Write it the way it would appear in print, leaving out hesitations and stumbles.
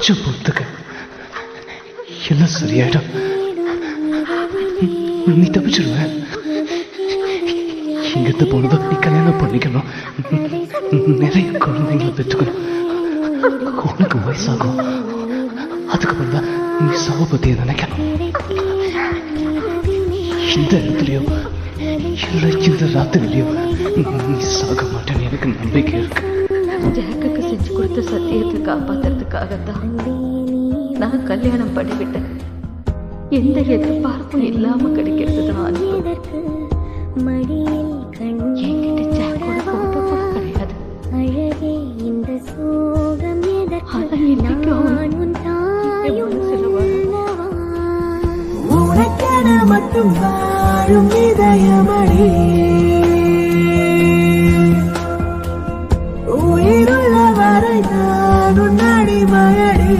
கொஞ்சம் பொறுத்துக்க, எல்லாம் சரியாயிடும். நீ தப்பிச்சிருவ. இங்கிருந்து போனதும் நீ கல்யாணம் பண்ணிக்கணும், நிறைய குழந்தைங்களை பெற்றுக்கணும், உனக்கு வயசாகும். அதுக்கப்புறம் தான் நீ சாவ பத்திய நினைக்கணும். இந்த இடத்துலயோ இல்லை இந்த ராத்திரிலையோ நீ சாக மாட்டேன்னு எனக்கு நம்பிக்கை இருக்கு. ஜாக்குக்கு செஞ்சு கொடுத்த சத்தியத்தை காப்பாத்துறதுக்காகத்தான் நான் கல்யாணம் பண்ணிவிட்டேன். எந்த எதிர்பார்ப்பும் இல்லாம கிடைக்கிறது தான் அன்பு. என்கிட்ட ஜாக்கோட போட்டோ கூட கிடையாது. ஆனா இன்னைக்கு உனக்கென மட்டும் வாழும் இதயமடி, உயிருள்ள வரை நான் உன் அடிமையடி.